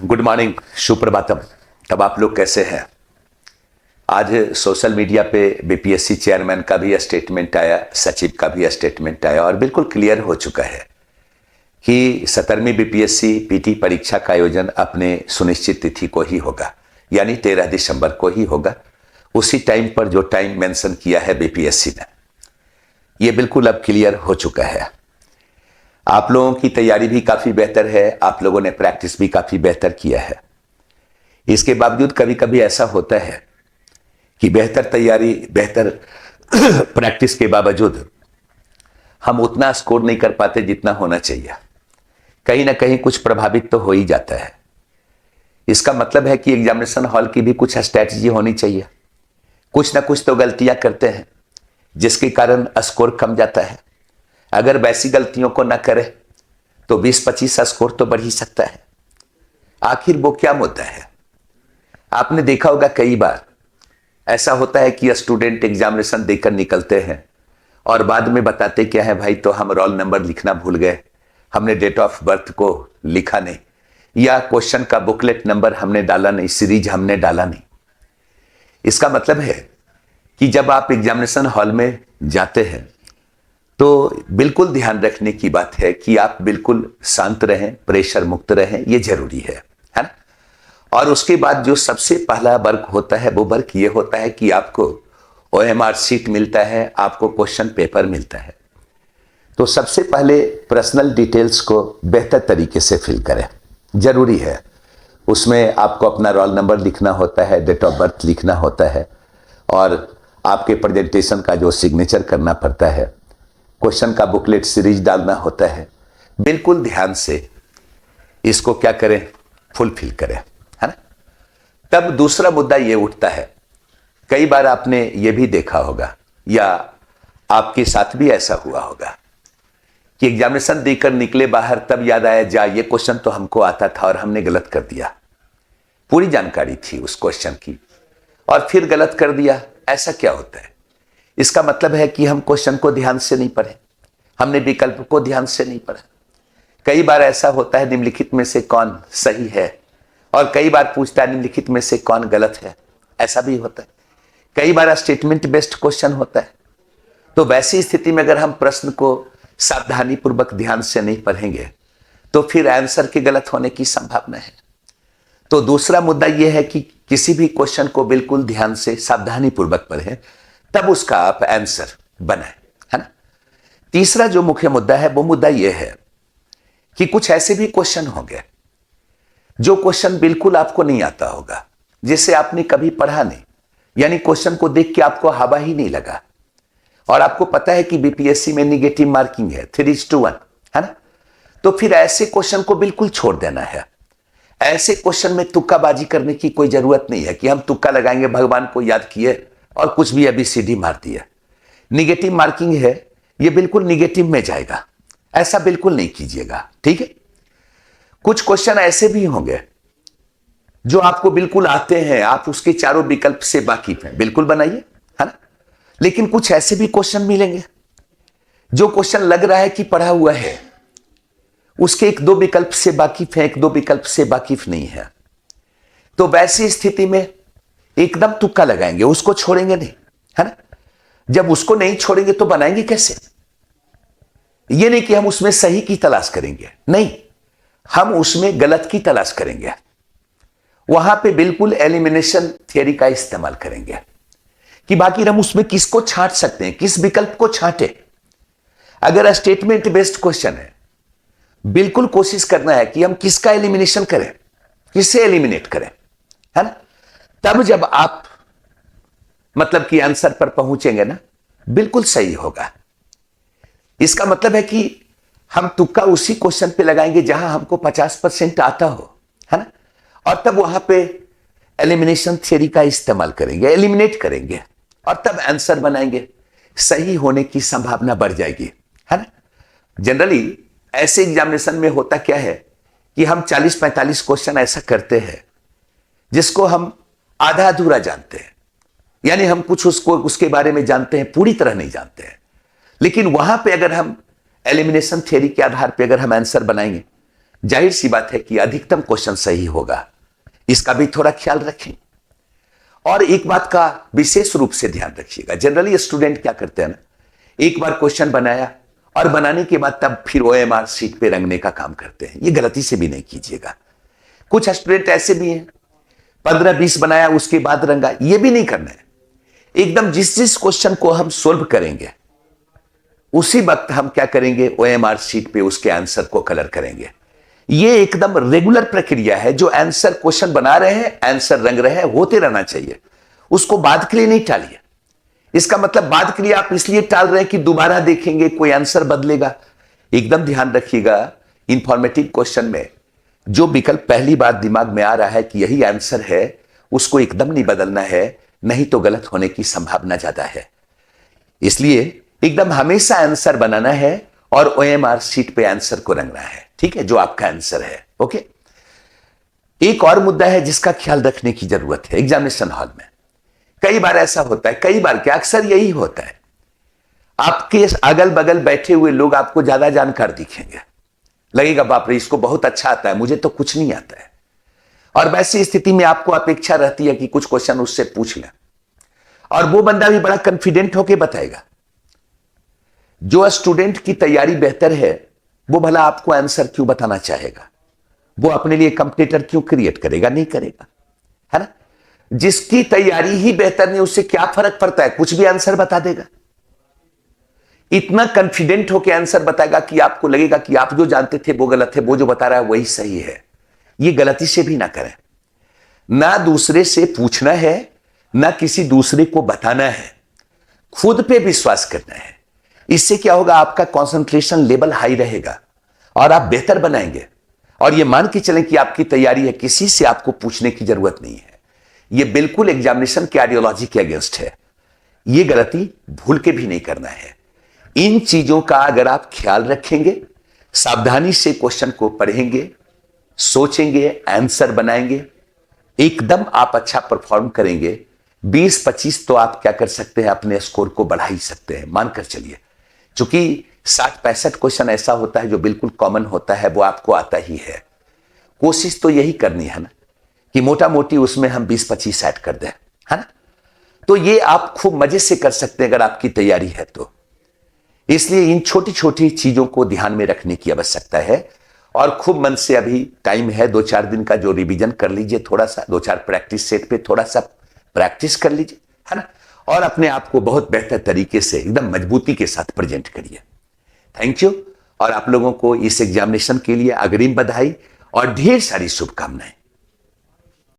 Good morning, Suprabhatam. तब आप लोग कैसे हैं? आज सोशल मीडिया पे बीपीएससी चेयरमैन का भी स्टेटमेंट आया, सचिव का भी स्टेटमेंट आया और बिल्कुल क्लियर हो चुका है कि 17वीं बीपीएससी पीटी परीक्षा का आयोजन अपने सुनिश्चित तिथि को ही होगा, यानी 13 दिसंबर को ही होगा। उसी टाइम पर जो टाइम मेंशन किया है बीपीएससी ने, ये बिल्कुल अब क्लियर हो चुका है। आप लोगों की तैयारी भी काफी बेहतर है, आप लोगों ने प्रैक्टिस भी काफी बेहतर किया है। इसके बावजूद कभी कभी ऐसा होता है कि बेहतर तैयारी, बेहतर प्रैक्टिस के बावजूद हम उतना स्कोर नहीं कर पाते जितना होना चाहिए। कहीं ना कहीं कुछ प्रभावित तो हो ही जाता है। इसका मतलब है कि एग्जामिनेशन हॉल की भी कुछ स्ट्रैटेजी होनी चाहिए। कुछ ना कुछ तो गलतियां करते हैं जिसके कारण स्कोर कम जाता है। अगर वैसी गलतियों को ना करे तो 20-25 स्कोर तो बढ़ ही सकता है। आखिर वो क्या मुद्दा है? आपने देखा होगा कई बार ऐसा होता है कि स्टूडेंट एग्जामिनेशन देकर निकलते हैं और बाद में बताते क्या है, भाई तो हम रोल नंबर लिखना भूल गए, हमने डेट ऑफ बर्थ को लिखा नहीं, या क्वेश्चन का बुकलेट नंबर हमने डाला नहीं, सीरीज हमने डाला नहीं। इसका मतलब है कि जब आप एग्जामिनेशन हॉल में जाते हैं तो बिल्कुल ध्यान रखने की बात है कि आप बिल्कुल शांत रहें, प्रेशर मुक्त रहें, ये जरूरी है ना। और उसके बाद जो सबसे पहला वर्क होता है वो वर्क ये होता है कि आपको ओएमआर शीट मिलता है, आपको क्वेश्चन पेपर मिलता है। तो सबसे पहले पर्सनल डिटेल्स को बेहतर तरीके से फिल करें, जरूरी है। उसमें आपको अपना रोल नंबर लिखना होता है, डेट ऑफ बर्थ लिखना होता है और आपके प्रेजेंटेशन का जो सिग्नेचर करना पड़ता है, क्वेश्चन का बुकलेट सीरीज डालना होता है। बिल्कुल ध्यान से इसको क्या करें, फुलफिल करें, है ना। तब दूसरा मुद्दा ये उठता है, कई बार आपने ये भी देखा होगा या आपके साथ भी ऐसा हुआ होगा कि एग्जामिनेशन देकर निकले बाहर, तब याद आया जा ये क्वेश्चन तो हमको आता था और हमने गलत कर दिया। पूरी जानकारी थी उस क्वेश्चन की और फिर गलत कर दिया। ऐसा क्या होता है? इसका मतलब है कि हम क्वेश्चन को ध्यान से नहीं पढ़े, हमने विकल्प को ध्यान से नहीं पढ़ा। कई बार ऐसा होता है निम्नलिखित में से कौन सही है, और कई बार पूछता है निम्नलिखित में से कौन गलत है। ऐसा भी होता है। कई बार स्टेटमेंट बेस्ड क्वेश्चन होता है। तो वैसी स्थिति में अगर हम प्रश्न को सावधानी पूर्वक ध्यान से नहीं पढ़ेंगे तो फिर आंसर के गलत होने की संभावना है। तो दूसरा मुद्दा यह है कि किसी भी क्वेश्चन को बिल्कुल ध्यान से सावधानी पूर्वक पढ़ें, तब उसका आप आंसर बनाएं, है ना। तीसरा जो मुख्य मुद्दा है वो मुद्दा यह है कि कुछ ऐसे भी क्वेश्चन होंगे जो क्वेश्चन बिल्कुल आपको नहीं आता होगा, जिसे आपने कभी पढ़ा नहीं, यानी क्वेश्चन को देख के आपको हवा ही नहीं लगा और आपको पता है कि बीपीएससी में निगेटिव मार्किंग है 3:1, है ना। तो फिर ऐसे क्वेश्चन को बिल्कुल छोड़ देना है। ऐसे क्वेश्चन में तुक्काबाजी करने की कोई जरूरत नहीं है कि हम तुक्का लगाएंगे, भगवान को याद किए और कुछ भी ABCD मार दिया। निगेटिव मार्किंग है, ये बिल्कुल निगेटिव में जाएगा, ऐसा बिल्कुल नहीं कीजिएगा, ठीक है। कुछ क्वेश्चन ऐसे भी होंगे जो आपको बिल्कुल आते हैं, आप उसके चारों विकल्प से वाकिफ हैं, बिल्कुल बनाइए, है ना। लेकिन कुछ ऐसे भी क्वेश्चन मिलेंगे जो क्वेश्चन लग रहा है कि पढ़ा हुआ है, उसके 1-2 विकल्प से वाकिफ है, 1-2 विकल्प से वाकिफ नहीं है। तो वैसी स्थिति में एकदम तुक्का लगाएंगे, उसको छोड़ेंगे नहीं, है ना। जब उसको नहीं छोड़ेंगे तो बनाएंगे कैसे? ये नहीं कि हम उसमें सही की तलाश करेंगे, नहीं, हम उसमें गलत की तलाश करेंगे। वहां पे बिल्कुल एलिमिनेशन थियरी का इस्तेमाल करेंगे कि बाकी हम उसमें किसको छांट सकते हैं, किस विकल्प को छांटे। अगर स्टेटमेंट बेस्ड क्वेश्चन है, बिल्कुल कोशिश करना है कि हम किसका एलिमिनेशन करें, किसे एलिमिनेट करें, है ना। तब जब आप मतलब कि आंसर पर पहुंचेंगे ना, बिल्कुल सही होगा। इसका मतलब है कि हम तुक्का उसी क्वेश्चन पे लगाएंगे जहां हमको 50% आता हो, है ना। और तब वहां पे एलिमिनेशन थ्योरी का इस्तेमाल करेंगे, एलिमिनेट करेंगे और तब आंसर बनाएंगे। सही होने की संभावना बढ़ जाएगी, है ना। जनरली ऐसे एग्जामिनेशन में होता क्या है कि हम 40-45 क्वेश्चन ऐसा करते हैं जिसको हम आधा अधूरा जानते हैं, यानी हम कुछ उसके बारे में जानते हैं, पूरी तरह नहीं जानते हैं। लेकिन वहां पे अगर हम एलिमिनेशन थ्योरी के आधार पे अगर हम आंसर बनाएंगे जाहिर सी बात है कि अधिकतम क्वेश्चन सही होगा, इसका भी थोड़ा ख्याल रखें। और एक बात का विशेष रूप से ध्यान रखिएगा, जनरली स्टूडेंट क्या करते हैं ना, एक बार क्वेश्चन बनाया और बनाने के बाद तब फिर OMR शीट पे रंगने का काम करते हैं। ये गलती से भी नहीं कीजिएगा। कुछ स्टूडेंट ऐसे भी हैं 15-20 बनाया उसके बाद रंगा, ये भी नहीं करना है। एकदम जिस जिस क्वेश्चन को हम सोल्व करेंगे उसी वक्त हम क्या करेंगे, OMR शीट पे उसके आंसर को कलर करेंगे। ये एकदम रेगुलर प्रक्रिया है। जो आंसर क्वेश्चन बना रहे हैं, आंसर रंग रहे हैं, होते रहना चाहिए। उसको बाद के लिए नहीं टालिए। इसका मतलब बाद के लिए आप इसलिए टाल रहे हैं कि दोबारा देखेंगे कोई आंसर बदलेगा। एकदम ध्यान रखिएगा, इंफॉर्मेटिव क्वेश्चन में जो विकल्प पहली बार दिमाग में आ रहा है कि यही आंसर है, उसको एकदम नहीं बदलना है, नहीं तो गलत होने की संभावना ज्यादा है। इसलिए एकदम हमेशा आंसर बनाना है और OMR शीट पे आंसर को रंगना है, ठीक है, जो आपका आंसर है। ओके। एक और मुद्दा है जिसका ख्याल रखने की जरूरत है एग्जामिनेशन हॉल में। कई बार ऐसा होता है, कई बार क्या, अक्सर यही होता है, आपके अगल बगल बैठे हुए लोग आपको ज्यादा जानकार दिखेंगे, लगेगा बाप रे इसको बहुत अच्छा आता है, मुझे तो कुछ नहीं आता है। और वैसी स्थिति में आपको अपेक्षा रहती है कि कुछ क्वेश्चन उससे पूछ लें, और वो बंदा भी बड़ा कॉन्फिडेंट होकर बताएगा। जो स्टूडेंट की तैयारी बेहतर है वो भला आपको आंसर क्यों बताना चाहेगा? वो अपने लिए कंपटीटर क्यों क्रिएट करेगा? नहीं करेगा, है ना। जिसकी तैयारी ही बेहतर नहीं, उससे क्या फर्क पड़ता है, कुछ भी आंसर बता देगा। इतना कॉन्फिडेंट होकर आंसर बताएगा कि आपको लगेगा कि आप जो जानते थे वो गलत है, वो जो बता रहा है वही सही है। ये गलती से भी ना करें। ना दूसरे से पूछना है, ना किसी दूसरे को बताना है, खुद पे विश्वास करना है। इससे क्या होगा, आपका कंसंट्रेशन लेवल हाई रहेगा और आप बेहतर बनाएंगे। और ये मान के चलें कि आपकी तैयारी है, किसी से आपको पूछने की जरूरत नहीं है। ये बिल्कुल एग्जामिनेशन की आइडियोलॉजी के अगेंस्ट है। ये गलती भूल के भी नहीं करना है। इन चीजों का अगर आप ख्याल रखेंगे, सावधानी से क्वेश्चन को पढ़ेंगे, सोचेंगे, आंसर बनाएंगे, एकदम आप अच्छा परफॉर्म करेंगे। 20-25 तो आप क्या कर सकते हैं, अपने स्कोर को बढ़ा ही सकते हैं, मानकर चलिए। क्योंकि 60-65 क्वेश्चन ऐसा होता है जो बिल्कुल कॉमन होता है, वो आपको आता ही है। कोशिश तो यही करनी है ना कि मोटा मोटी उसमें हम 20-25 ऐड कर दें, है ना। तो ये आप खूब मजे से कर सकते हैं अगर आपकी तैयारी है तो। इसलिए इन छोटी छोटी चीजों को ध्यान में रखने की आवश्यकता है। और खूब मन से, अभी टाइम है 2-4 दिन का, जो रिवीजन कर लीजिए, थोड़ा सा 2-4 प्रैक्टिस सेट पे थोड़ा सा प्रैक्टिस कर लीजिए, है ना। और अपने आप को बहुत बेहतर तरीके से एकदम मजबूती के साथ प्रेजेंट करिए। Thank you. और आप लोगों को इस एग्जामिनेशन के लिए अग्रिम बधाई और ढेर सारी शुभकामनाएं।